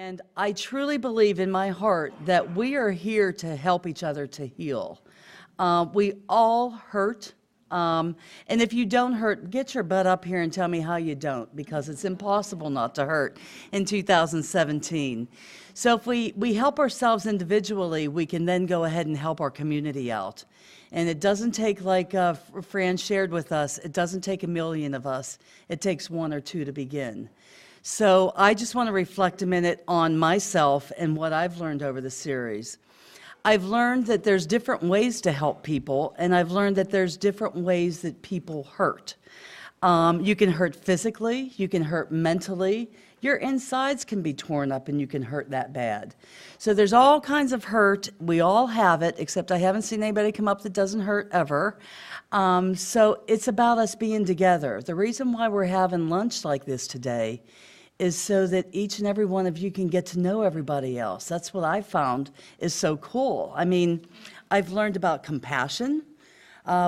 And I truly believe in my heart that we are here to help each other to heal. We all hurt. And if you don't hurt, get your butt up here and tell me how you don't, because it's impossible not to hurt in 2017. So if we help ourselves individually, we can then go ahead and help our community out. And it doesn't take, like Fran shared with us, it doesn't take a million of us. It takes one or two to begin. So I just want to reflect a minute on myself and what I've learned over the series. I've learned that there's different ways to help people, and I've learned that there's different ways that people hurt. You can hurt physically, you can hurt mentally, your insides can be torn up and you can hurt that bad. So there's all kinds of hurt. We all have it, except I haven't seen anybody come up that doesn't hurt ever. So it's about us being together. The reason why we're having lunch like this today is so that each and every one of you can get to know everybody else. That's what I found is so cool. I mean, I've learned about compassion.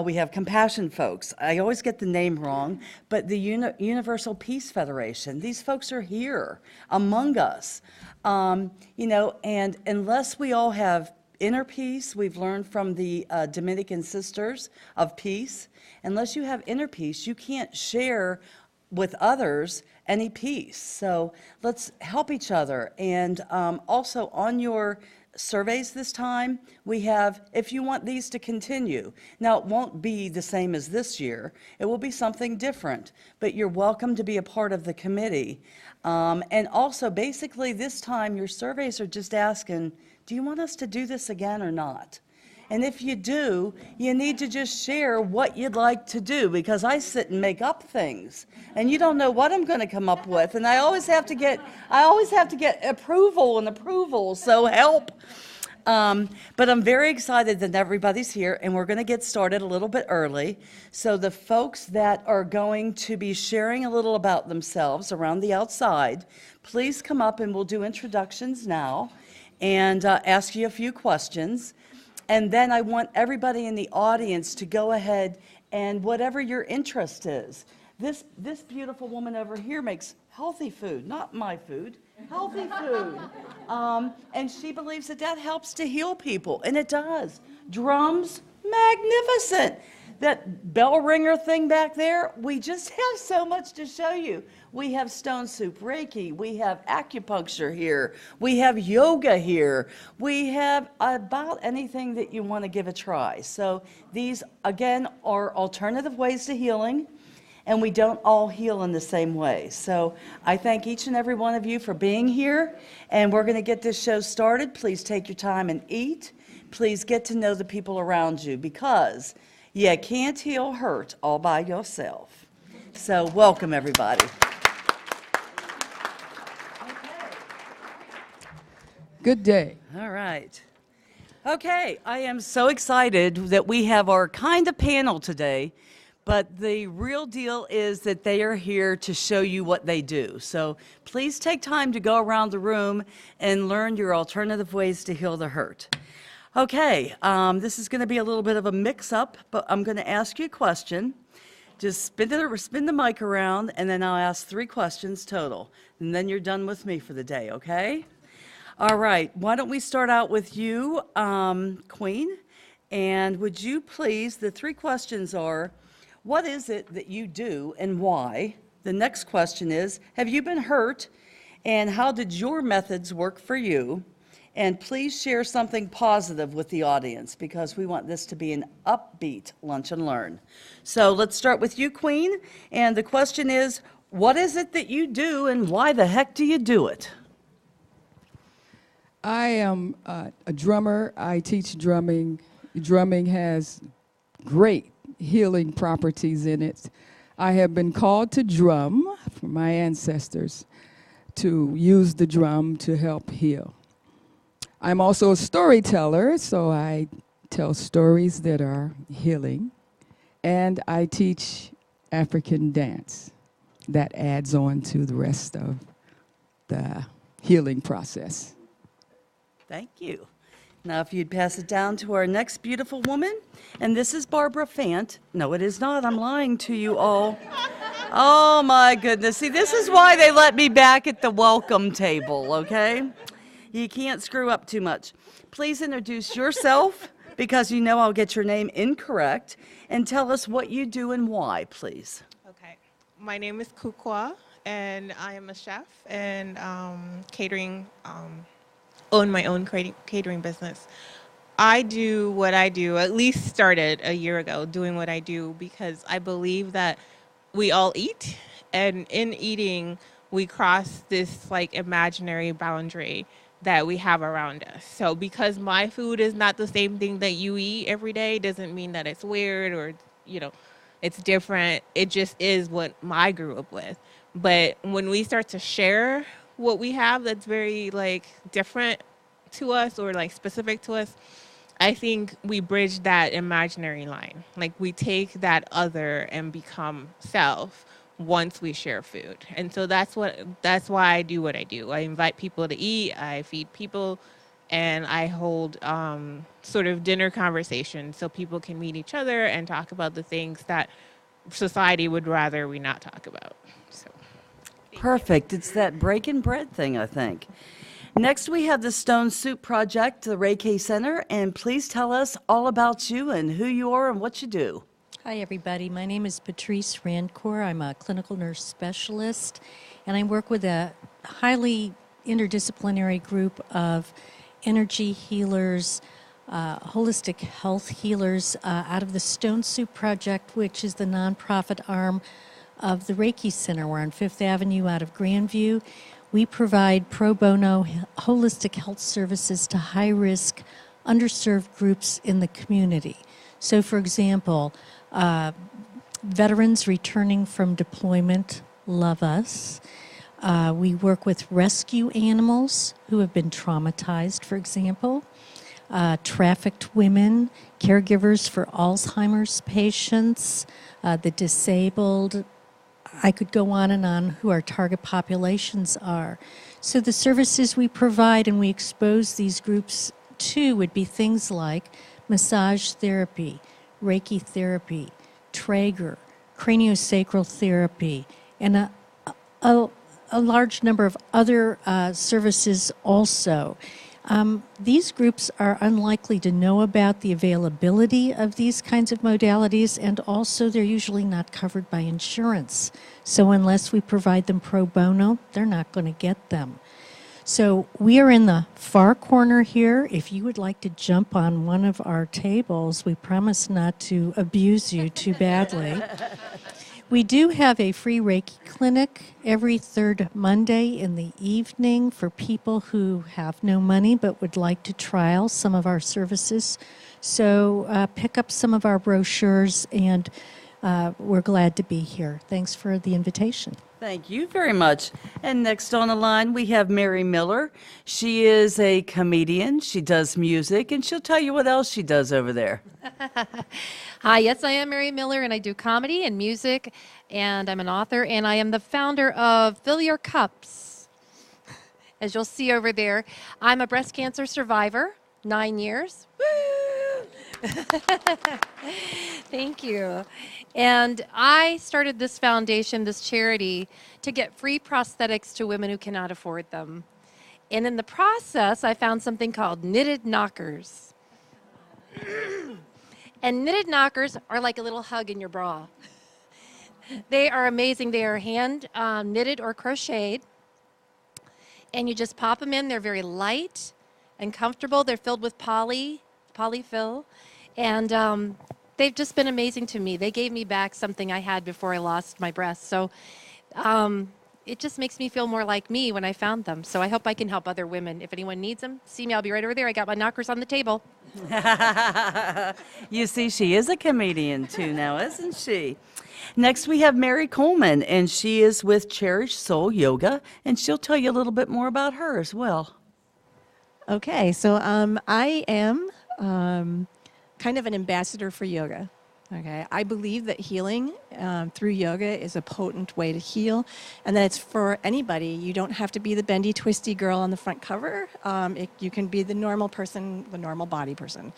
We have compassion folks. I always get the name wrong, but the Universal Peace Federation, these folks are here among us. You know, and unless we all have inner peace, we've learned from the Dominican Sisters of Peace, unless you have inner peace, you can't share with others any peace. So let's help each other. And also on your surveys this time, we have, if you want these to continue. Now, it won't be the same as this year. It will be something different, but you're welcome to be a part of the committee. And also, basically, this time, your surveys are just asking, do you want us to do this again or not? And if you do, you need to just share what you'd like to do, because I sit and make up things, and you don't know what I'm going to come up with, and I always have to get approval, so help. But I'm very excited that everybody's here, and we're going to get started a little bit early. So the folks that are going to be sharing a little about themselves around the outside, please come up and we'll do introductions now and ask you a few questions. And then I want everybody in the audience to go ahead and whatever your interest is. This beautiful woman over here makes healthy food, not my food, healthy food. And she believes that that helps to heal people, and it does. Drums, magnificent. That bell ringer thing back there, we just have so much to show you. We have stone soup Reiki, we have acupuncture here, we have yoga here, we have about anything that you want to give a try. So these, again, are alternative ways to healing, and we don't all heal in the same way. So I thank each and every one of you for being here, and we're going to get this show started. Please take your time and eat. Please get to know the people around you, because you can't heal hurt all by yourself. So welcome, everybody. Good day. All right. Okay, I am so excited that we have our kind of panel today, but the real deal is that they are here to show you what they do. So please take time to go around the room and learn your alternative ways to heal the hurt. Okay, this is going to be a little bit of a mix-up, but I'm going to ask you a question. Just spin the mic around, and then I'll ask 3 questions total. And then you're done with me for the day, okay? All right, why don't we start out with you, Queen? And would you please, the 3 questions are, what is it that you do and why? The next question is, have you been hurt? And how did your methods work for you? And please share something positive with the audience, because we want this to be an upbeat lunch and learn. So let's start with you, Queen. And the question is, what is it that you do and why the heck do you do it? I am a drummer. I teach drumming. Drumming has great healing properties in it. I have been called to drum from my ancestors, to use the drum to help heal. I'm also a storyteller, so I tell stories that are healing. And I teach African dance. That adds on to the rest of the healing process. Thank you. Now, if you'd pass it down to our next beautiful woman, and this is Barbara Fant. No, it is not. I'm lying to you all. Oh my goodness. See, this is why they let me back at the welcome table, okay? You can't screw up too much. Please introduce yourself, because you know I'll get your name incorrect, and tell us what you do and why, please. Okay. My name is Kukwa, and I am a chef and catering, own my own catering business. I do what I do, at least started a year ago doing what I do because I believe that we all eat, and in eating, we cross this like imaginary boundary that we have around us. So because my food is not the same thing that you eat every day doesn't mean that it's weird or, it's different. It just is what I grew up with. But when we start to share what we have that's very like different to us or like specific to us, I think we bridge that imaginary line. Like we take that other and become self once we share food. And so that's why I do what I do. I invite people to eat, I feed people, and I hold sort of dinner conversations so people can meet each other and talk about the things that society would rather we not talk about. So Perfect. It's that breaking bread thing, I think. Next, we have the Stone Soup Project, the Reiki Center, and please tell us all about you and who you are and what you do. Hi, everybody. My name is Patrice Rancourt. I'm a clinical nurse specialist, and I work with a highly interdisciplinary group of energy healers, holistic health healers out of the Stone Soup Project, which is the nonprofit arm of the Reiki Center. We're on Fifth Avenue out of Grandview. We provide pro bono holistic health services to high-risk, underserved groups in the community. So, for example, veterans returning from deployment love us. We work with rescue animals who have been traumatized, for example, trafficked women, caregivers for Alzheimer's patients, the disabled. I could go on and on who our target populations are. So the services we provide and we expose these groups to would be things like massage therapy, Reiki therapy, Traeger, craniosacral therapy, and a large number of other services also. These groups are unlikely to know about the availability of these kinds of modalities, and also they're usually not covered by insurance. So unless we provide them pro bono, they're not going to get them. So we are in the far corner here. If you would like to jump on one of our tables, we promise not to abuse you too badly. We do have a free Reiki clinic every third Monday in the evening for people who have no money but would like to trial some of our services. So pick up some of our brochures, and we're glad to be here. Thanks for the invitation. Thank you very much. And next on the line, we have Mary Miller. She is a comedian. She does music, and she'll tell you what else she does over there. Hi, yes, I am Mary Miller, and I do comedy and music, and I'm an author, and I am the founder of Fill Your Cups, as you'll see over there. I'm a breast cancer survivor, 9 years. Woo! Thank you. And I started this foundation, this charity, to get free prosthetics to women who cannot afford them. And in the process, I found something called knitted knockers. And knitted knockers are like a little hug in your bra. They are amazing. They are hand knitted or crocheted. And you just pop them in. They're very light and comfortable. They're filled with polyfill. And they've just been amazing to me. They gave me back something I had before I lost my breast. So it just makes me feel more like me when I found them. So I hope I can help other women. If anyone needs them, see me. I'll be right over there. I got my knockers on the table. You see, she is a comedian too now, isn't she? Next, we have Mary Coleman, and she is with Cherish Soul Yoga, and she'll tell you a little bit more about her as well. Okay, so I am kind of an ambassador for yoga. Okay, I believe that healing through yoga is a potent way to heal, and that it's for anybody. You don't have to be the bendy, twisty girl on the front cover. You can be the normal person, the normal body person.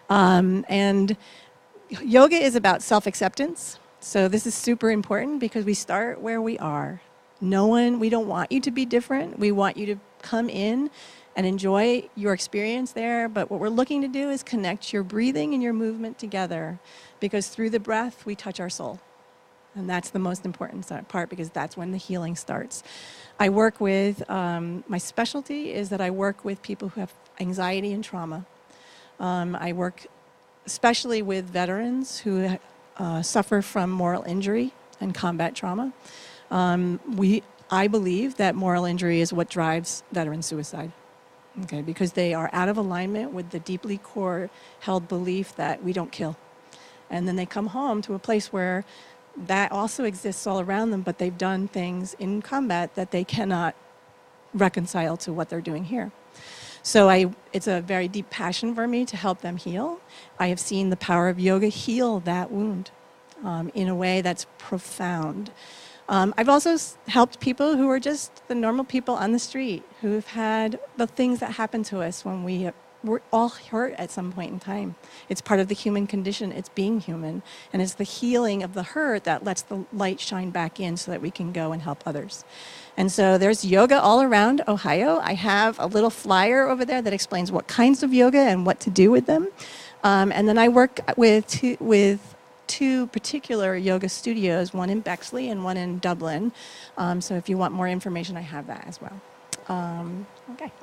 And yoga is about self-acceptance. So this is super important because we start where we are. We don't want you to be different. We want you to come in and enjoy your experience there. But what we're looking to do is connect your breathing and your movement together, because through the breath, we touch our soul. And that's the most important part, because that's when the healing starts. I work with, my specialty is that I work with people who have anxiety and trauma. I work especially with veterans who suffer from moral injury and combat trauma. I believe that moral injury is what drives veteran suicide, okay, because they are out of alignment with the deeply core held belief that we don't kill. And then they come home to a place where that also exists all around them, but they've done things in combat that they cannot reconcile to what they're doing here. So it's a very deep passion for me to help them heal. I have seen the power of yoga heal that wound in a way that's profound. I've also helped people who are just the normal people on the street, who have had the things that happen to us when we're all hurt at some point in time. It's part of the human condition. It's being human. And it's the healing of the hurt that lets the light shine back in so that we can go and help others. And so there's yoga all around Ohio. I have a little flyer over there that explains what kinds of yoga and what to do with them. And then I work with two particular yoga studios, one in Bexley and one in Dublin. So if you want more information, I have that as well. Okay.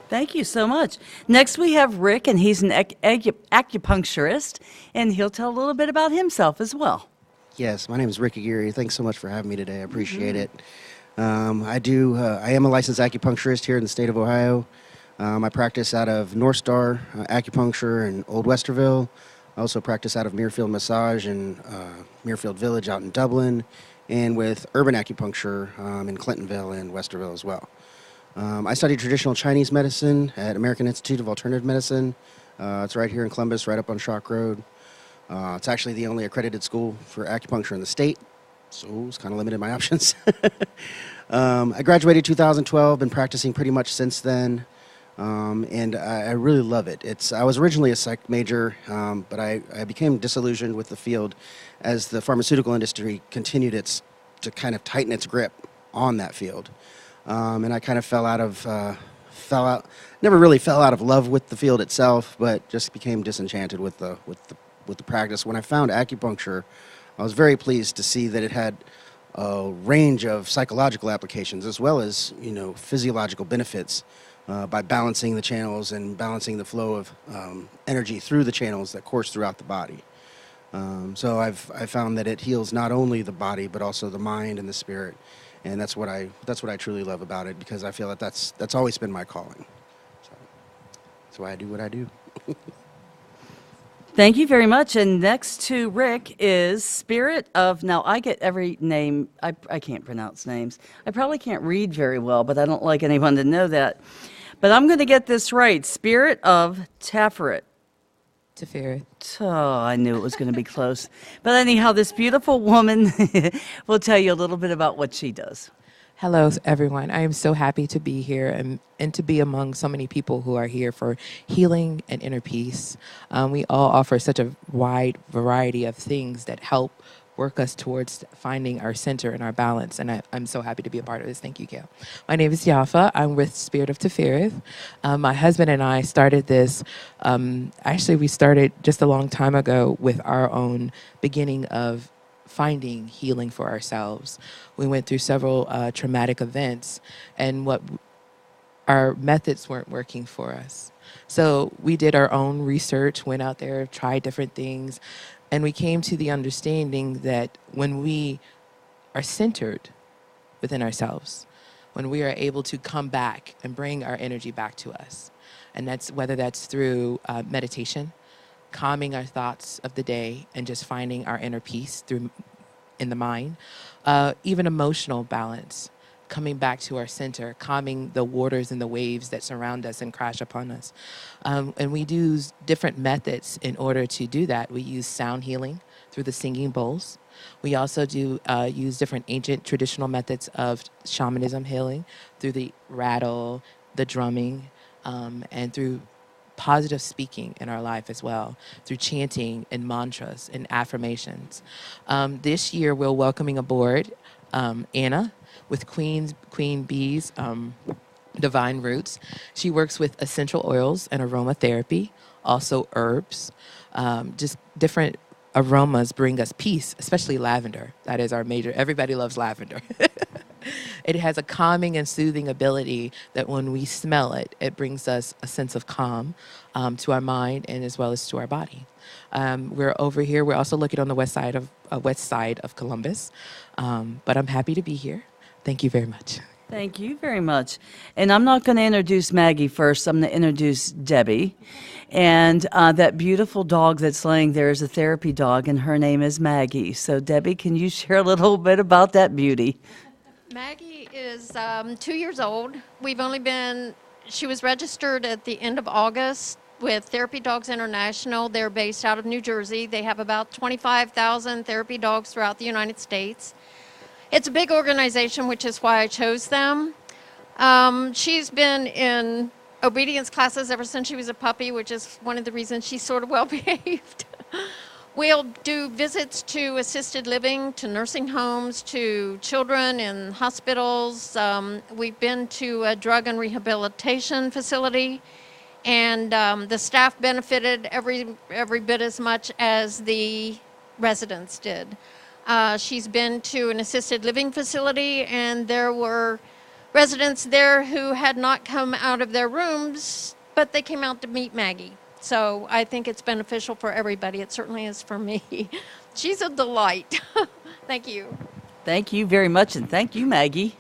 Thank you so much. Next we have Rick, and he's an acupuncturist, and he'll tell a little bit about himself as well. Yes, my name is Rick Aguirre. Thanks so much for having me today. I appreciate it. I am a licensed acupuncturist here in the state of Ohio. I practice out of North Star Acupuncture in Old Westerville. I also practice out of Muirfield Massage in Muirfield Village out in Dublin, and with Urban Acupuncture in Clintonville and Westerville as well. I studied traditional Chinese medicine at American Institute of Alternative Medicine. It's right here in Columbus, right up on Shock Road. It's actually the only accredited school for acupuncture in the state, so it's kind of limited my options. I graduated 2012, been practicing pretty much since then. And I really love it. I was originally a psych major, but I became disillusioned with the field as the pharmaceutical industry continued to kind of tighten its grip on that field. And I kind of never really fell out of love with the field itself, but just became disenchanted with the practice. When I found acupuncture, I was very pleased to see that it had a range of psychological applications as well as, physiological benefits. By balancing the channels and balancing the flow of energy through the channels that course throughout the body. So I found that it heals not only the body but also the mind and the spirit, and that's what I truly love about it, because I feel that that's always been my calling. So that's why I do what I do. Thank you very much. And next to Rick is Spirit of, now I get every name, I can't pronounce names. I probably can't read very well, but I don't like anyone to know that. But I'm going to get this right. Spirit of Taferet. Taferet. Oh, I knew it was going to be close. But anyhow, this beautiful woman will tell you a little bit about what she does. Hello, everyone. I am so happy to be here and to be among so many people who are here for healing and inner peace. We all offer such a wide variety of things that help work us towards finding our center and our balance. And I'm so happy to be a part of this. Thank you, Gail. My name is Yafa. I'm with Spirit of Taferet. My husband and I started this. Actually, we started just a long time ago with our own beginning of finding healing for ourselves. We went through several traumatic events, and our methods weren't working for us. So we did our own research, went out there, tried different things, and we came to the understanding that when we are centered within ourselves, when we are able to come back and bring our energy back to us, and whether that's through meditation, calming our thoughts of the day, and just finding our inner peace in the mind, even emotional balance, coming back to our center, calming the waters and the waves that surround us and crash upon us. And we use different methods in order to do that. We use sound healing through the singing bowls. We also do use different ancient traditional methods of shamanism healing through the rattle, the drumming, and through positive speaking in our life as well, through chanting and mantras and affirmations. This year, we're welcoming aboard Anna with Queen Bee's Divine Roots. She works with essential oils and aromatherapy, also herbs. Just different aromas bring us peace, especially lavender. That is our major, everybody loves lavender. It has a calming and soothing ability that when we smell it, it brings us a sense of calm to our mind and as well as to our body. We're over here. We're also located on the west side of Columbus, but I'm happy to be here. Thank you very much. Thank you very much. And I'm not going to introduce Maggie first. I'm going to introduce Debbie. And that beautiful dog that's laying there is a therapy dog, and her name is Maggie. So, Debbie, can you share a little bit about that beauty? Maggie is 2 years old. She was registered at the end of August with Therapy Dogs International. They're based out of New Jersey. They have about 25,000 therapy dogs throughout the United States. It's a big organization, which is why I chose them. She's been in obedience classes ever since she was a puppy, which is one of the reasons she's sort of well behaved. We'll do visits to assisted living, to nursing homes, to children in hospitals. We've been to a drug and rehabilitation facility, and the staff benefited every bit as much as the residents did. She's been to an assisted living facility, and there were residents there who had not come out of their rooms, but they came out to meet Maggie. So I think it's beneficial for everybody. It certainly is for me. She's a delight. Thank you. Thank you very much, and thank you, Maggie.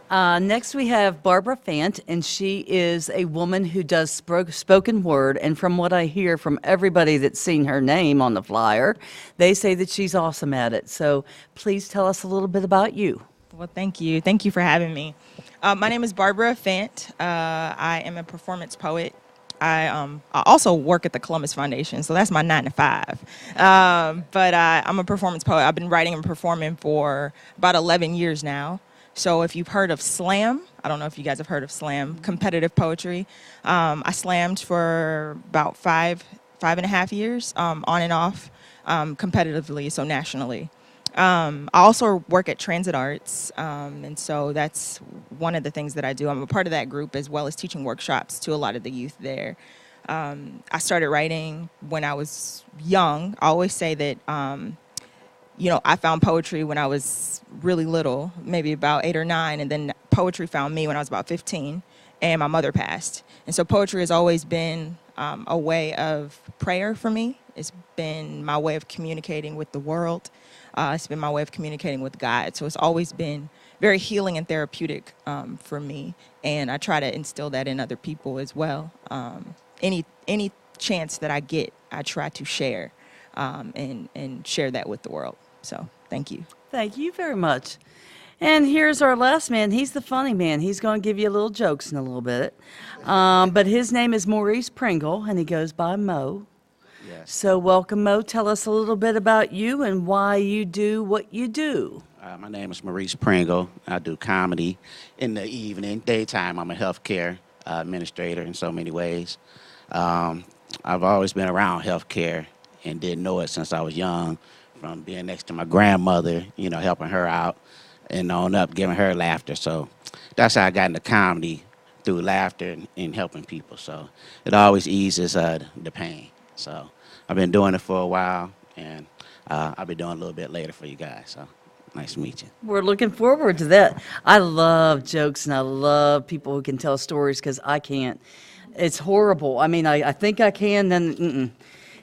Next, we have Barbara Fant, and she is a woman who does spoken word. And from what I hear from everybody that's seen her name on the flyer, they say that she's awesome at it. So please tell us a little bit about you. Well, thank you. Thank you for having me. My name is Barbara Fant. I am a performance poet. I also work at the Columbus Foundation, so that's my 9 to 5. But I'm a performance poet. I've been writing and performing for about 11 years now. So if you've heard of slam, I don't know if you guys have heard of slam, competitive poetry. I slammed for about 5.5 years, on and off, competitively, so nationally. I also work at Transit Arts, and so that's one of the things that I do. I'm a part of that group as well as teaching workshops to a lot of the youth there. I started writing when I was young. I always say that, I found poetry when I was really little, maybe about 8 or 9, and then poetry found me when I was about 15, and my mother passed. And so poetry has always been a way of prayer for me. It's been my way of communicating with the world. It's been my way of communicating with God. So it's always been very healing and therapeutic for me. And I try to instill that in other people as well. Any chance that I get, I try to share and share that with the world. So thank you. Thank you very much. And here's our last man. He's the funny man. He's going to give you a little jokes in a little bit. But his name is Maurice Pringle, and he goes by Mo. Yes. So welcome, Mo. Tell us a little bit about you and why you do what you do. My name is Maurice Pringle. I do comedy in the evening. Daytime, I'm a healthcare administrator in so many ways. I've always been around healthcare and didn't know it since I was young, from being next to my grandmother, helping her out, and on up, giving her laughter. So that's how I got into comedy, through laughter and helping people. So it always eases the pain. So I've been doing it for a while, and I'll be doing a little bit later for you guys. So nice to meet you. We're looking forward to that. I love jokes, and I love people who can tell stories, because I can't. It's horrible. I mean, I think I can, then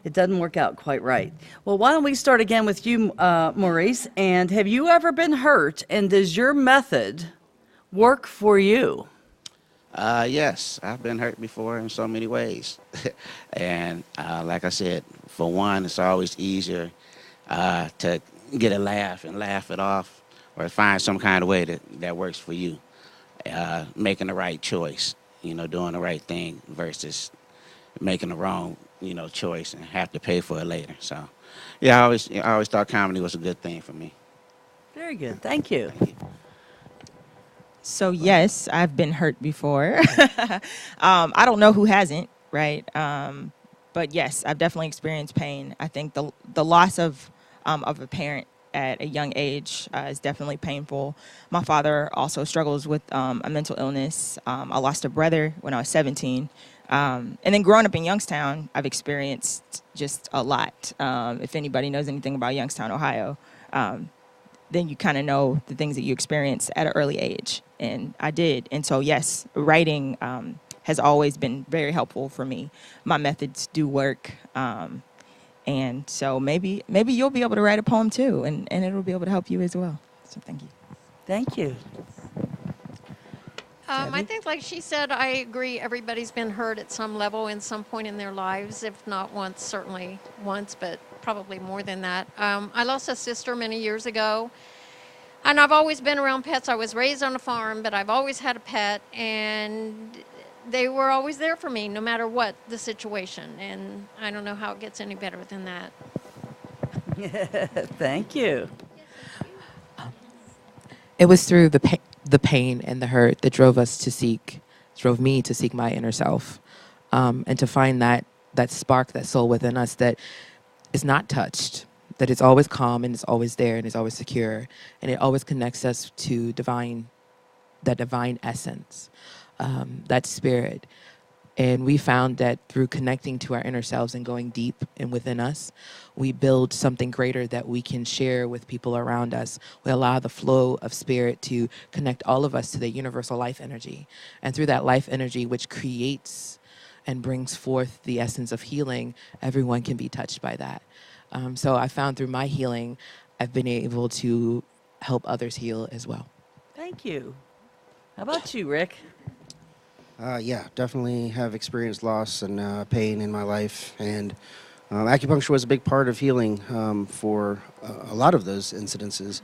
it doesn't work out quite right. Well, why don't we start again with you, Maurice? And have you ever been hurt, and does your method work for you? Yes, I've been hurt before in so many ways. And like I said, for one, it's always easier to get a laugh and laugh it off, or find some kind of way that works for you. Making the right choice, doing the right thing versus making the wrong, choice and have to pay for it later. So, yeah, I always thought comedy was a good thing for me. Very good. Thank you. Thank you. So yes, I've been hurt before. I don't know who hasn't, right? But yes, I've definitely experienced pain. I think the loss of a parent at a young age is definitely painful. My father also struggles with a mental illness. I lost a brother when I was 17. And then growing up in Youngstown, I've experienced just a lot. If anybody knows anything about Youngstown, Ohio, then you kind of know the things that you experience at an early age. And I did. And so, yes, writing has always been very helpful for me. My methods do work. And so maybe you'll be able to write a poem too, and it'll be able to help you as well. So thank you. Thank you. I think, like she said, I agree. Everybody's been hurt at some level in some point in their lives, if not once, certainly once, but probably more than that. I lost a sister many years ago, and I've always been around pets. I was raised on a farm, but I've always had a pet, and they were always there for me, no matter what the situation. And I don't know how it gets any better than that. Thank you. It was through the pain and the hurt that drove me to seek my inner self, and to find that spark, that soul within us that is not touched, that is always calm and is always there and is always secure, and it always connects us to that divine essence, that spirit. And we found that through connecting to our inner selves and going deep and within us, we build something greater that we can share with people around us. We allow the flow of spirit to connect all of us to the universal life energy. And through that life energy, which creates and brings forth the essence of healing, everyone can be touched by that. So I found through my healing, I've been able to help others heal as well. Thank you. How about you, Rick? Yeah, definitely have experienced loss and pain in my life, and acupuncture was a big part of healing for a lot of those incidences.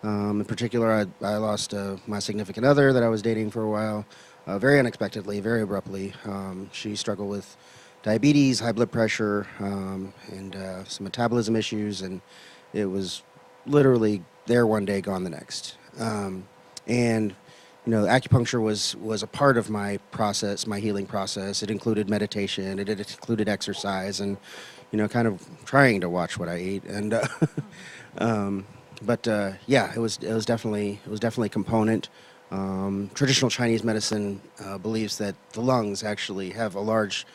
In particular, I lost my significant other that I was dating for a while, very unexpectedly, very abruptly. She struggled with diabetes, high blood pressure, and some metabolism issues, and it was literally there one day, gone the next. And you know, acupuncture was a part of my process, my healing process. It included meditation, it included exercise, and you know, kind of trying to watch what I ate. And yeah, it was definitely a component. Traditional Chinese medicine believes that the lungs actually have a large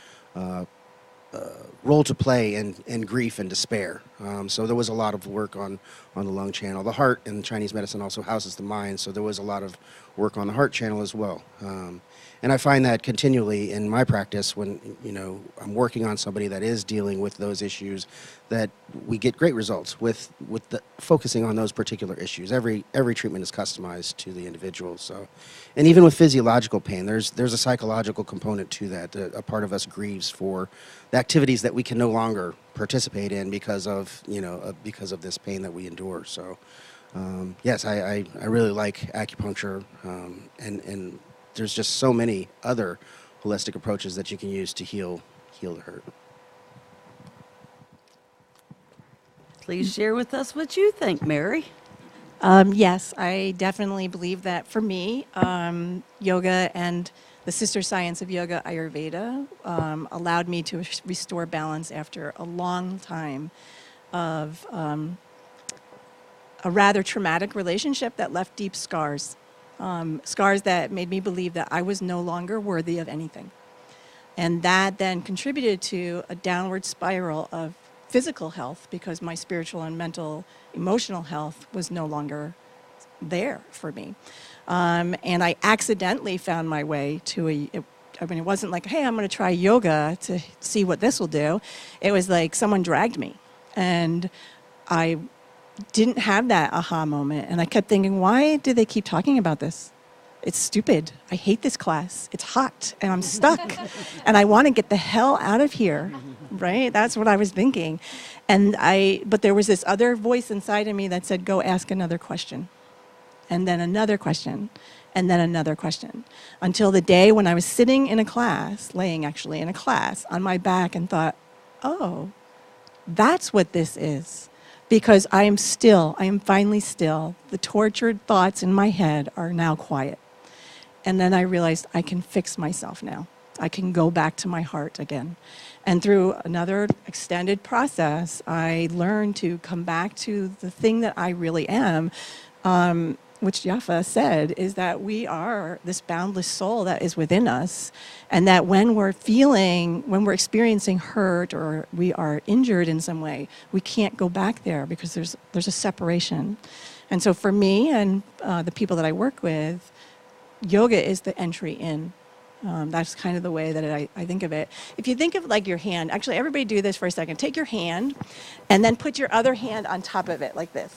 role to play in grief and despair. So there was a lot of work on the lung channel. The heart in Chinese medicine also houses the mind, so there was a lot of work on the heart channel as well. And I find that continually in my practice when, you know, I'm working on somebody that is dealing with those issues, that we get great results with focusing on those particular issues. Every treatment is customized to the individual. So, and even with physiological pain, there's a psychological component to that. A part of us grieves for the activities that we can no longer participate in because of this pain that we endure. So, yes, I really like acupuncture, and there's just so many other holistic approaches that you can use to heal the hurt. Please share with us what you think, Mary. Yes, I definitely believe that for me, yoga and the sister science of yoga, Ayurveda, allowed me to restore balance after a long time of a rather traumatic relationship that left deep scars. Scars that made me believe that I was no longer worthy of anything. And that then contributed to a downward spiral of physical health because my spiritual and mental, emotional health was no longer there for me. And I accidentally found my way to it wasn't like, hey, I'm going to try yoga to see what this will do. It was like someone dragged me. And I didn't have that aha moment. And I kept thinking, why do they keep talking about this? It's stupid. I hate this class. It's hot and I'm stuck and I want to get the hell out of here, right? That's what I was thinking. But there was this other voice inside of me that said, go ask another question. And then another question. And then another question. Until the day when I was sitting in a class, laying actually in a class on my back and thought, oh, that's what this is. Because I am finally still. The tortured thoughts in my head are now quiet. And then I realized I can fix myself now. I can go back to my heart again. And through another extended process, I learned to come back to the thing that I really am, which Jaffa said, is that we are this boundless soul that is within us, and that when we're experiencing hurt or we are injured in some way, we can't go back there because there's a separation. And so for me and the people that I work with, yoga is the entry in. That's kind of the way that I think of it. If you think of like your hand, actually everybody do this for a second. Take your hand and then put your other hand on top of it like this.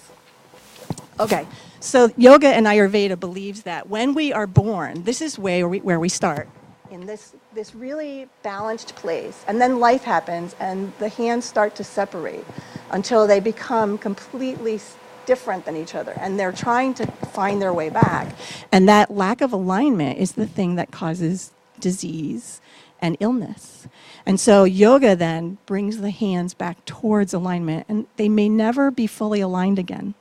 Okay, so yoga and Ayurveda believes that when we are born, this is where we start, in this really balanced place. And then life happens and the hands start to separate until they become completely different than each other. And they're trying to find their way back. And that lack of alignment is the thing that causes disease and illness. And so yoga then brings the hands back towards alignment, and they may never be fully aligned again.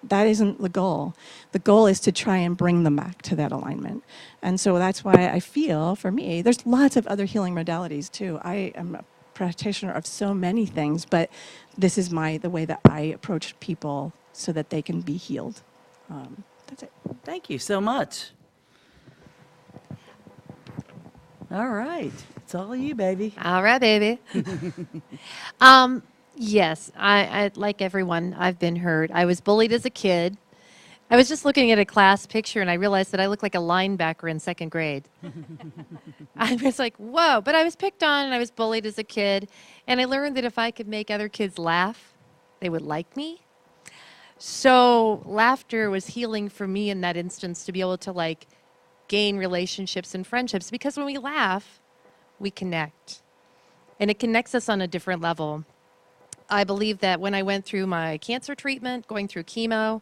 That isn't the goal. The goal is to try and bring them back to that alignment. And so that's why I feel, for me, there's lots of other healing modalities too. I am a practitioner of so many things, but this is the way that I approach people so that they can be healed. That's it. Thank you so much. All right. It's all you, baby. All right, baby. Yes, I like everyone, I've been hurt. I was bullied as a kid. I was just looking at a class picture and I realized that I look like a linebacker in second grade. I was like, whoa, but I was picked on and I was bullied as a kid. And I learned that if I could make other kids laugh, they would like me. So laughter was healing for me in that instance, to be able to like gain relationships and friendships, because when we laugh, we connect. And it connects us on a different level. I believe that when I went through my cancer treatment, going through chemo,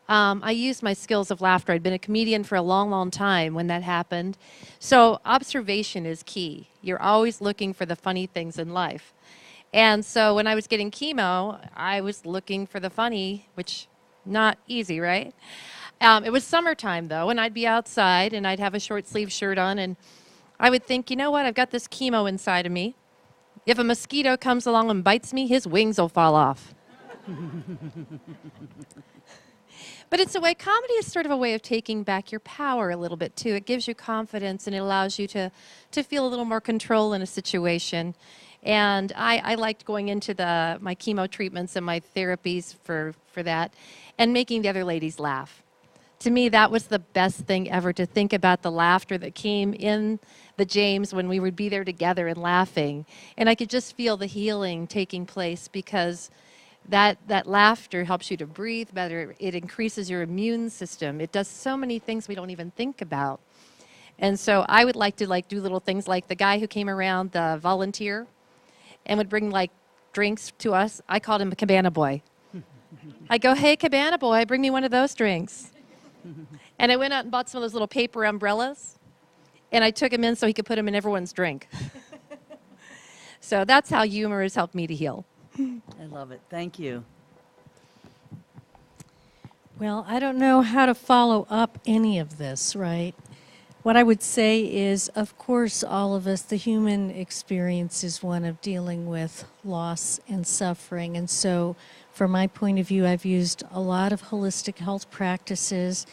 I used my skills of laughter. I'd been a comedian for a long, long time when that happened. So observation is key. You're always looking for the funny things in life. And so when I was getting chemo, I was looking for the funny, which not easy, right? It was summertime, though, and I'd be outside, and I'd have a short-sleeve shirt on, and I would think, you know what, I've got this chemo inside of me. If a mosquito comes along and bites me, his wings will fall off. But it's a way, comedy is sort of a way of taking back your power a little bit, too. It gives you confidence, and it allows you to feel a little more control in a situation. And I liked going into my chemo treatments and my therapies for that, and making the other ladies laugh. To me, that was the best thing ever, to think about the laughter that came in the James when we would be there together and laughing. And I could just feel the healing taking place, because that laughter helps you to breathe better. It increases your immune system. It does so many things we don't even think about. And so I would like to do little things like the guy who came around, the volunteer, and would bring drinks to us. I called him a cabana boy. I go, hey, cabana boy, bring me one of those drinks. And I went out and bought some of those little paper umbrellas, and I took him in so he could put them in everyone's drink. So that's how humor has helped me to heal. I love it. Thank you. Well, I don't know how to follow up any of this, right? What I would say is, of course, all of us, the human experience is one of dealing with loss and suffering. And so, from my point of view, I've used a lot of holistic health practices.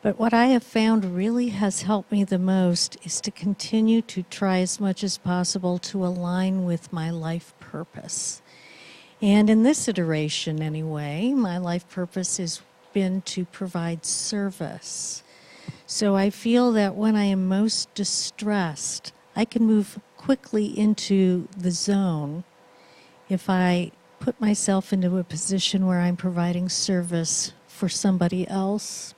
But what I have found really has helped me the most is to continue to try as much as possible to align with my life purpose. And in this iteration, anyway, my life purpose has been to provide service. So I feel that when I am most distressed, I can move quickly into the zone if I put myself into a position where I'm providing service for somebody else,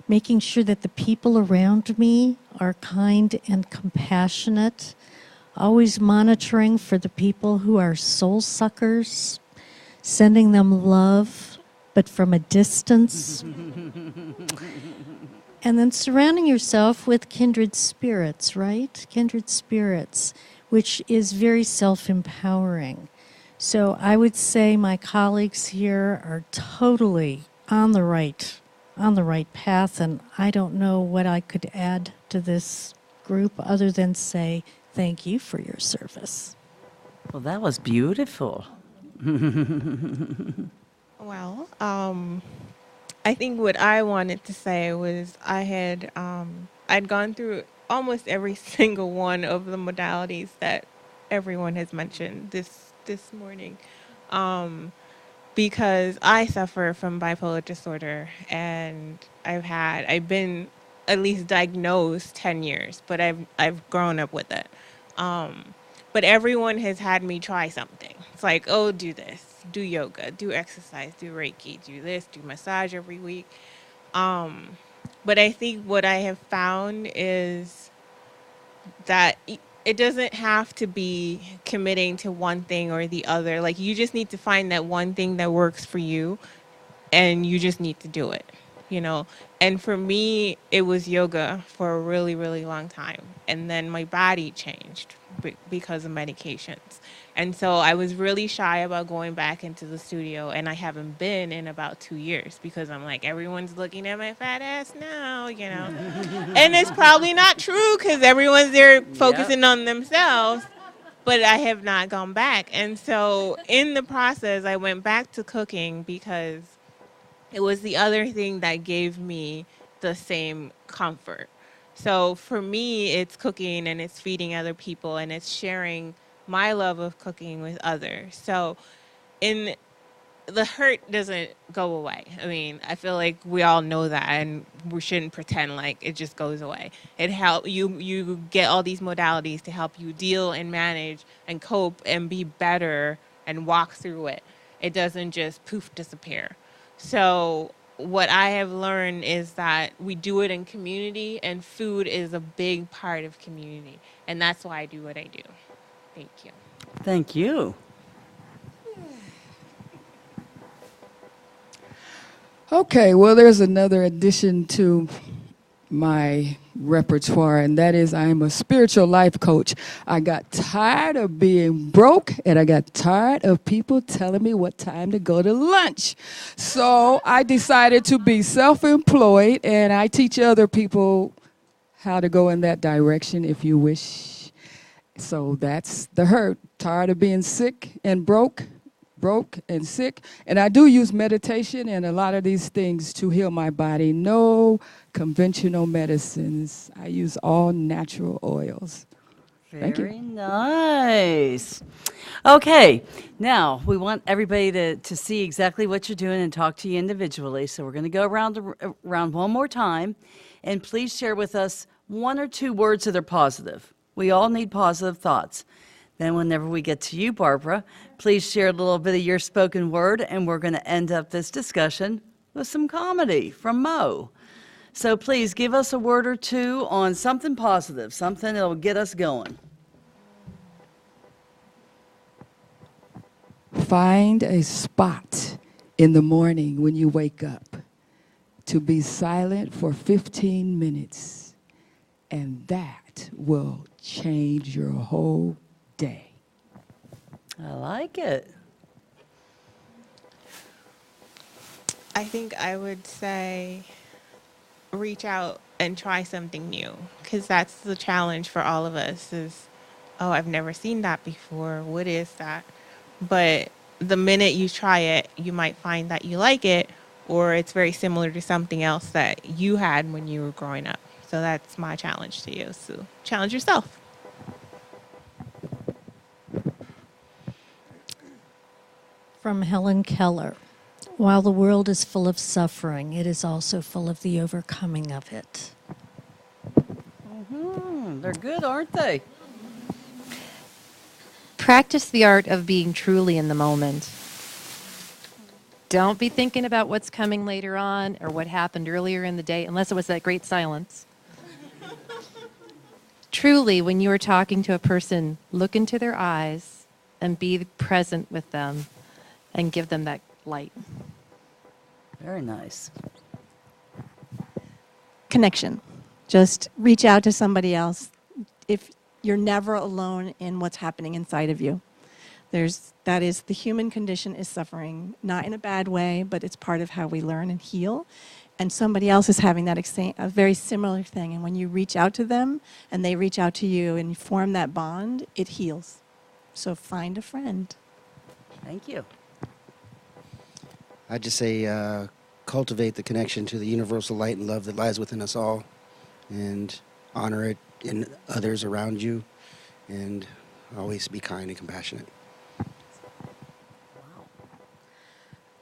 making sure that the people around me are kind and compassionate, always monitoring for the people who are soul suckers, sending them love, but from a distance. And then surrounding yourself with kindred spirits, right? Kindred spirits, which is very self-empowering. So I would say my colleagues here are totally on the right path, and I don't know what I could add to this group other than say thank you for your service. Well, that was beautiful. Well, I think what I wanted to say was I'd gone through almost every single one of the modalities that everyone has mentioned this morning, because I suffer from bipolar disorder, and I've been at least diagnosed 10 years, but I've grown up with it. But everyone has had me try something. It's like, oh, do this, do yoga, do exercise, do Reiki, do this, do massage every week. But I think what I have found is that it doesn't have to be committing to one thing or the other. Like, you just need to find that one thing that works for you, and you just need to do it, you know? And for me, it was yoga for a really, really long time. And then my body changed because of medications. And so I was really shy about going back into the studio, and I haven't been in about 2 years because I'm like, everyone's looking at my fat ass now, you know? And it's probably not true because everyone's there focusing on themselves, but I have not gone back. And so in the process, I went back to cooking because it was the other thing that gave me the same comfort. So for me, it's cooking, and it's feeding other people, and it's sharing my love of cooking with others. So the hurt doesn't go away. I mean, I feel like we all know that, and we shouldn't pretend like it just goes away. It help you get all these modalities to help you deal and manage and cope and be better and walk through it. It doesn't just poof disappear. So what I have learned is that we do it in community, and food is a big part of community. And that's why I do what I do. Thank you. Thank you. Okay, well, there's another addition to my repertoire, and that is I'm a spiritual life coach. I got tired of being broke, and I got tired of people telling me what time to go to lunch. So I decided to be self-employed, and I teach other people how to go in that direction if you wish. So that's the hurt. Tired of being sick and broke and sick. And I do use meditation and a lot of these things to heal my body. No conventional medicines. I use all natural oils. Thank you. Very nice. Okay, now we want everybody to see exactly what you're doing and talk to you individually. So we're going to go around one more time, and please share with us 1 or 2 words that are positive. We all need positive thoughts. Then whenever we get to you, Barbara, please share a little bit of your spoken word, and we're going to end up this discussion with some comedy from Mo. So please give us a word or 2 on something positive, something that will get us going. Find a spot in the morning when you wake up to be silent for 15 minutes, and that will change your whole day. I like it. I think I would say reach out and try something new, because that's the challenge for all of us is, oh, I've never seen that before. What is that? But the minute you try it, you might find that you like it, or it's very similar to something else that you had when you were growing up. So that's my challenge to you. So challenge yourself. From Helen Keller. While the world is full of suffering, it is also full of the overcoming of it. They're good, aren't they? Practice the art of being truly in the moment. Don't be thinking about what's coming later on or what happened earlier in the day, unless it was that great silence. Truly, when you are talking to a person, look into their eyes and be present with them and give them that light. Very nice. Connection. Just reach out to somebody else. If you're never alone in what's happening inside of you. That is the human condition is suffering, not in a bad way, but it's part of how we learn and heal. and somebody else is having that a very similar thing. And when you reach out to them and they reach out to you and you form that bond, it heals. So find a friend. Thank you. I just say cultivate the connection to the universal light and love that lies within us all, and honor it in others around you, and always be kind and compassionate.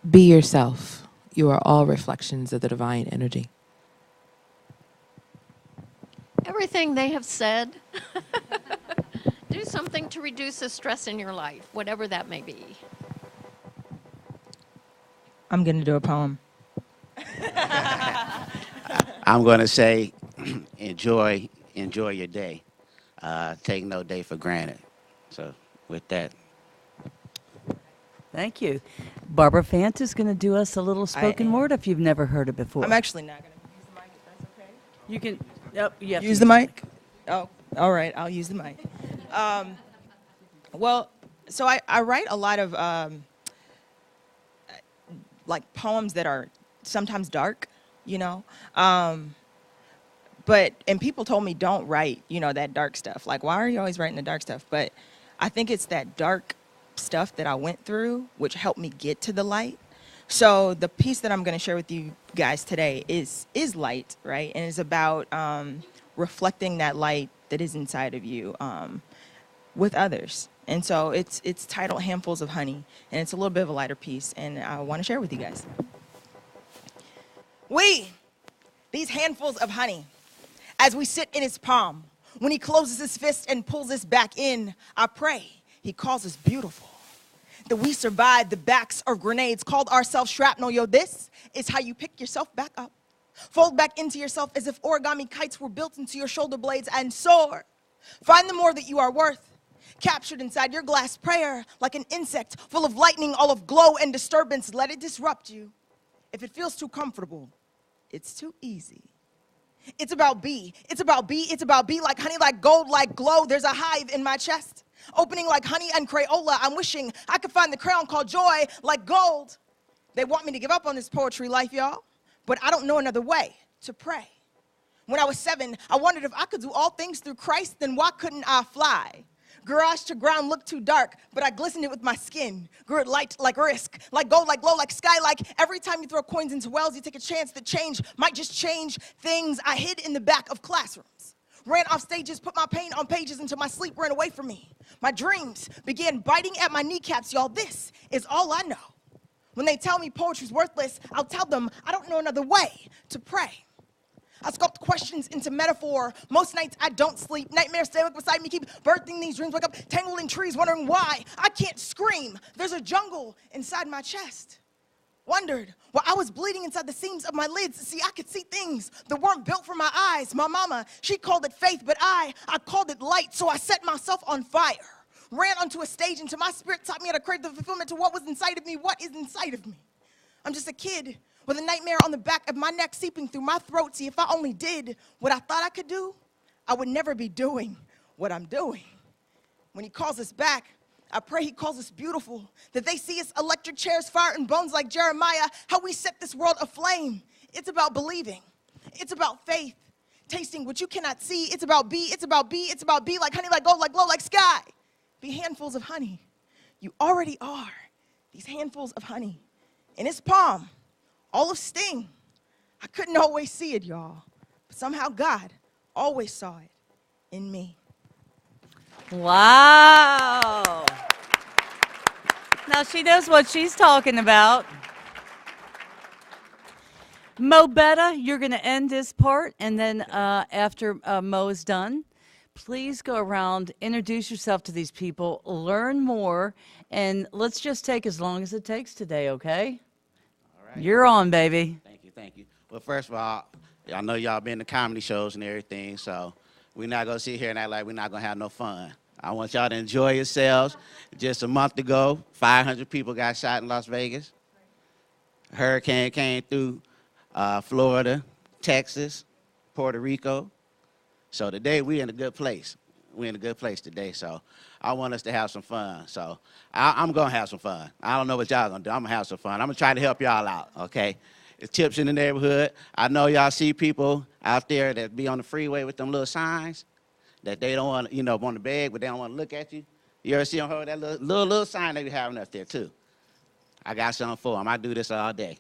Be yourself. You are all reflections of the divine energy. Everything they have said, do something to reduce the stress in your life, whatever that may be. I'm going to do a poem. I'm going to say, enjoy your day. Take no day for granted. So with that. Thank you. Barbara Fant is going to do us a little spoken word if you've never heard it before. I'm actually not going to use the mic, if that's okay. You can, yep, you have to Use the mic? Oh, all right, I'll use the mic. Well, so I write a lot of like poems that are sometimes dark, you know? And people told me don't write, you know, that dark stuff. Like, why are you always writing the dark stuff? But I think it's that dark stuff that I went through which helped me get to the light. So the piece that I'm going to share with you guys today is light, right? And it's about reflecting that light that is inside of you with others. And so it's titled Handfuls of Honey, and it's a little bit of a lighter piece, and I want to share it with you guys. These handfuls of honey, as we sit in his palm, when he closes his fist and pulls us back in, I pray he calls us beautiful. That we survived the backs of grenades, called ourselves shrapnel. Yo, this is how you pick yourself back up. Fold back into yourself as if origami kites were built into your shoulder blades and soar. Find the more that you are worth. Captured inside your glass prayer like an insect full of lightning, all of glow and disturbance. Let it disrupt you. If it feels too comfortable, it's too easy. It's about B. It's about B. It's about B like honey, like gold, like glow. There's a hive in my chest. Opening like honey and Crayola. I'm wishing I could find the crayon called joy like gold. They want me to give up on this poetry life, y'all. But I don't know another way to pray. When I was 7, I wondered if I could do all things through Christ, then why couldn't I fly? Garage to ground looked too dark, but I glistened it with my skin. Grew it light like risk, like gold, like glow, like sky, like every time you throw coins into wells, you take a chance that change might just change things. I hid in the back of classrooms. Ran off stages, put my pain on pages until my sleep ran away from me. My dreams began biting at my kneecaps, y'all. This is all I know. When they tell me poetry's worthless, I'll tell them I don't know another way to pray. I sculpt questions into metaphor. Most nights I don't sleep. Nightmares stay beside me, keep birthing these dreams. Wake up tangled in trees, wondering why I can't scream. There's a jungle inside my chest. Wondered why I was bleeding inside the seams of my lids. See, I could see things that weren't built for my eyes. My mama, she called it faith, but I called it light. So I set myself on fire. Ran onto a stage until my spirit taught me how to crave the fulfillment to what was inside of me. What is inside of me? I'm just a kid with a nightmare on the back of my neck seeping through my throat. See, if I only did what I thought I could do, I would never be doing what I'm doing. When he calls us back, I pray he calls us beautiful, that they see us electric chairs, fire and bones like Jeremiah, how we set this world aflame. It's about believing. It's about faith, tasting what you cannot see. It's about B, it's about B, it's about B, like honey, like gold, like glow, like sky. Be handfuls of honey. You already are these handfuls of honey. In his palm, all of sting. I couldn't always see it, y'all, but somehow God always saw it in me. Wow. Now she knows what she's talking about. Mo Betta, you're going to end this part, and then after Mo is done, please go around, introduce yourself to these people, learn more, and let's just take as long as it takes today, okay? All right. You're on, baby. Thank you. Well, first of all, I know y'all been to comedy shows and everything, so we're not going to sit here and act like we're not going to have no fun. I want y'all to enjoy yourselves. Just a month ago, 500 people got shot in Las Vegas. A hurricane came through Florida, Texas, Puerto Rico. So today we're in a good place. We're in a good place today, so I want us to have some fun. So I'm going to have some fun. I don't know what y'all going to do. I'm going to have some fun. I'm going to try to help y'all out, okay? It's Tips in the Neighborhood. I know y'all see people out there that be on the freeway with them little signs that they don't want, on the bag, but they don't want to look at you. You ever see them hold that little sign they be having up there too? I got something for them. I do this all day.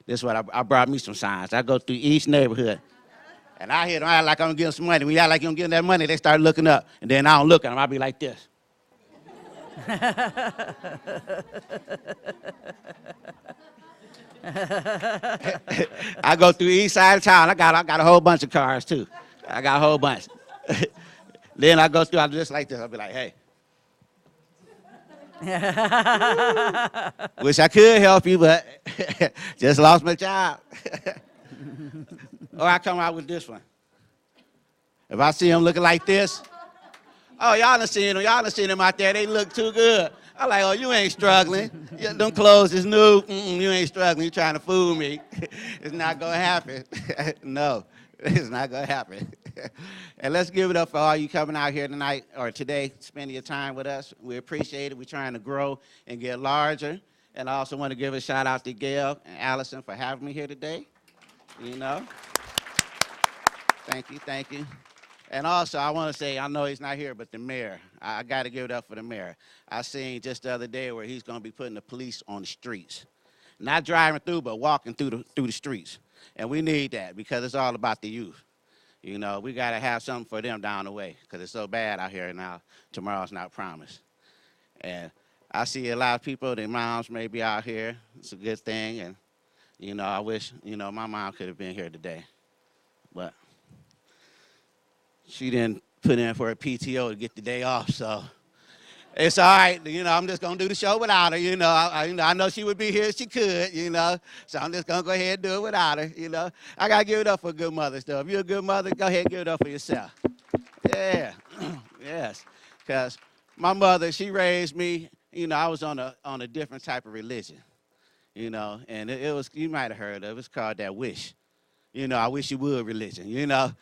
This is what I brought me some signs. I go through each neighborhood, and I hear them act like I'm gonna give them some money. When you act like you're gonna give them that money, they start looking up, and then I don't look at them. I be like this. I go through each side of town. I got a whole bunch of cars too. I got a whole bunch. Then I go through. I just like this. I'll be like, hey. Wish I could help you, but just lost my job. Or I come out with this one. If I see them looking like this, oh, y'all done seen them. Y'all done seen them out there. They look too good. I'm like, oh, you ain't struggling. Them clothes is new. You ain't struggling. You trying to fool me. It's not going to happen. No, it's not going to happen. And let's give it up for all you coming out here tonight or today, spending your time with us. We appreciate it. We're trying to grow and get larger. And I also want to give a shout out to Gail and Allison for having me here today. Thank you. And also, I want to say, I know he's not here, but the mayor. I got to give it up for the mayor. I seen just the other day where he's going to be putting the police on the streets. Not driving through, but walking through the streets. And we need that because it's all about the youth. We got to have something for them down the way because it's so bad out here now. Tomorrow's not promised. And I see a lot of people, their moms may be out here. It's a good thing. And, I wish, my mom could have been here today. But she didn't put in for a PTO to get the day off, so it's all right. I'm just going to do the show without her. I know she would be here if she could, so I'm just going to go ahead and do it without her, I got to give it up for a good mother, though. If you're a good mother, go ahead and give it up for yourself. Yeah, yes, because my mother, she raised me, I was on a different type of religion, and it was, you might have heard of it, it was called that wish. I wish you would religion,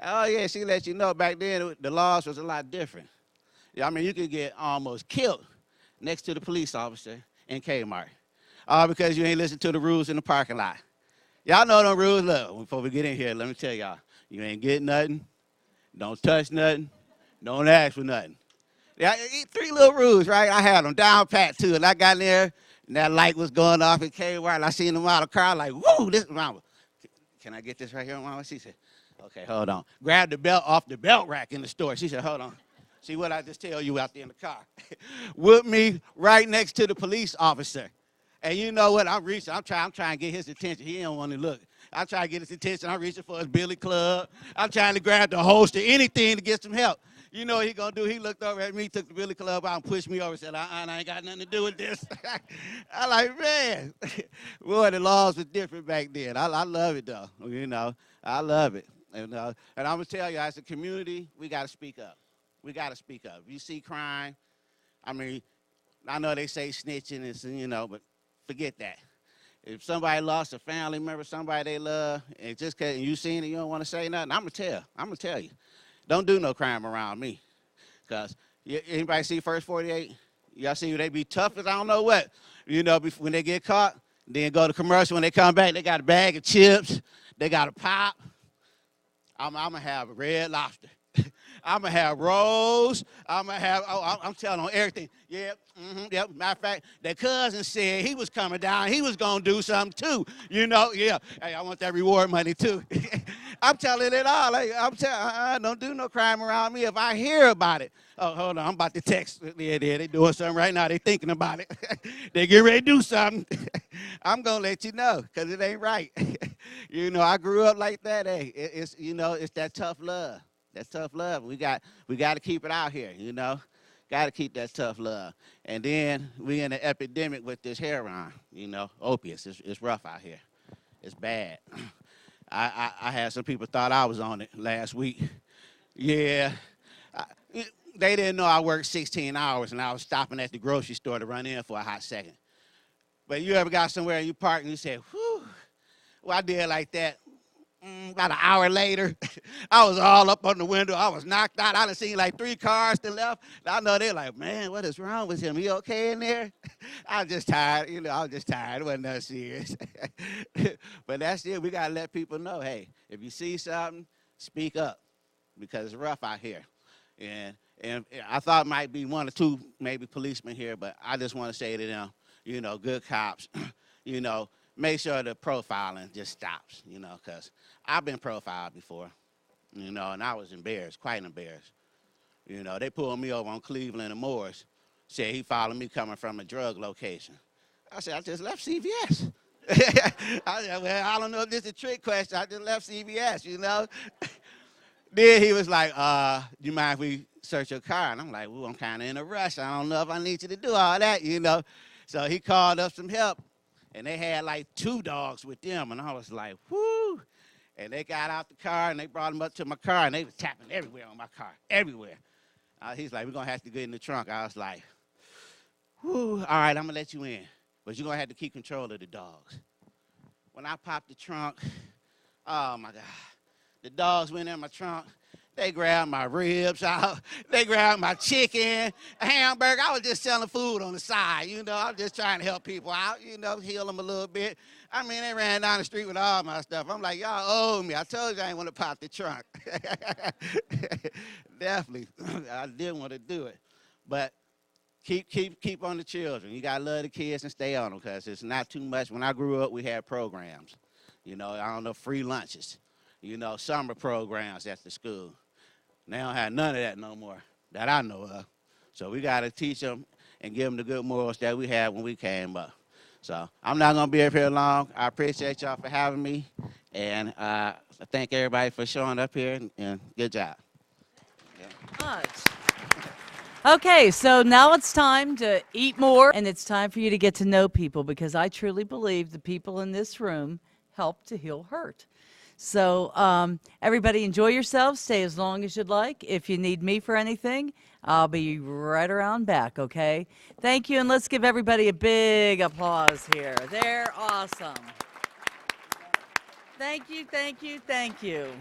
Oh, yeah, she let you know back then the laws was a lot different. I mean, you could get almost killed next to the police officer in Kmart. All because you ain't listen to the rules in the parking lot. Y'all know them rules. Look, before we get in here, let me tell y'all. You ain't get nothing. Don't touch nothing. Don't ask for nothing. Yeah, 3 little rules, right? I had them down pat, too. And I got in there, and that light was going off in Kmart, and I seen them out of the car like, woo, this mama. Can I get this right here, mama? She said, okay, hold on. Grab the belt off the belt rack in the store. She said, hold on. See what I just tell you out there in the car. With me right next to the police officer. And you know what? I'm trying to get his attention. He don't want to look. I'm trying to get his attention. I'm reaching for his billy club. I'm trying to grab the holster, anything to get some help. You know what he going to do? He looked over at me, took the billy club out and pushed me over and said, I ain't got nothing to do with this. I like, man. Boy, the laws were different back then. I love it, though. I love it. And I'm going to tell you, as a community, we got to speak up. We got to speak up. If you see crime, I mean, I know they say snitching is, but forget that. If somebody lost a family member, somebody they love, and just because you seen it, you don't want to say nothing, I'm going to tell you. Don't do no crime around me. Because anybody see First 48? Y'all see they be tough as I don't know what. When they get caught, then go to commercial. When they come back, they got a bag of chips. They got a pop. I'm going to have a Red Lobster. I'm going to have rolls. I'm going to have, I'm telling on everything. Yep, yep. Matter of fact, that cousin said he was coming down. He was going to do something too. Yeah. Hey, I want that reward money too. I'm telling it all. I'm telling, don't do no crime around me if I hear about it. Oh, hold on. I'm about to text. Yeah, they doing something right now. They thinking about it. They get ready to do something. I'm going to let you know because it ain't right. I grew up like that. Hey, it's that tough love. That's tough love. We got to keep it out here, Got to keep that tough love. And then we in an epidemic with this heroin, opiates. It's rough out here. It's bad. I had some people thought I was on it last week. Yeah. They didn't know I worked 16 hours and I was stopping at the grocery store to run in for a hot second. But you ever got somewhere and you park and you say, whew, well, I did like that. About an hour later, I was all up on the window. I was knocked out. I done seen like 3 cars to the left. I know they're like, man, what is wrong with him? He okay in there? I was just tired. You know, I was just tired. It wasn't that serious. But that's it. We got to let people know, hey, if you see something, speak up because it's rough out here. And I thought it might be 1 or 2 maybe policemen here, but I just want to say to them, you know, good cops, you know, make sure the profiling just stops, you know, because I've been profiled before, you know, and I was embarrassed, quite embarrassed. You know, they pulled me over on Cleveland and Morris, said he followed me coming from a drug location. I said, I just left CVS. I said, well, I don't know if this is a trick question. I just left CVS, you know. Then he was like, do you mind if we search your car? And I'm like, well, I'm kind of in a rush. I don't know if I need you to do all that, you know. So he called up some help. And they had like 2 dogs with them, and I was like, whoo. And they got out the car, and they brought them up to my car, and they was tapping everywhere on my car, everywhere. He's like, we're going to have to get in the trunk. I was like, whoo, all right, I'm going to let you in. But you're going to have to keep control of the dogs. When I popped the trunk, oh, my God. The dogs went in my trunk. They grabbed my ribs out. They grabbed my chicken, a hamburger. I was just selling food on the side, you know. I was just trying to help people out, you know, heal them a little bit. I mean, they ran down the street with all my stuff. I'm like, y'all owe me. I told you I ain't want to pop the trunk. Definitely, I didn't want to do it. But keep on the children. You got to love the kids and stay on them because it's not too much. When I grew up, we had programs, you know, I don't know, free lunches. You know, summer programs at the school. They don't have none of that no more that I know of. So we got to teach them and give them the good morals that we had when we came up. So I'm not going to be up here long. I appreciate y'all for having me. And I thank everybody for showing up here, and good job. Much. Okay, so now it's time to eat more, and it's time for you to get to know people because I truly believe the people in this room help to heal hurt. So everybody enjoy yourselves. Stay as long as you'd like. If you need me for anything, I'll be right around back, okay? Thank you, and let's give everybody a big applause here. They're awesome. Thank you, thank you, thank you.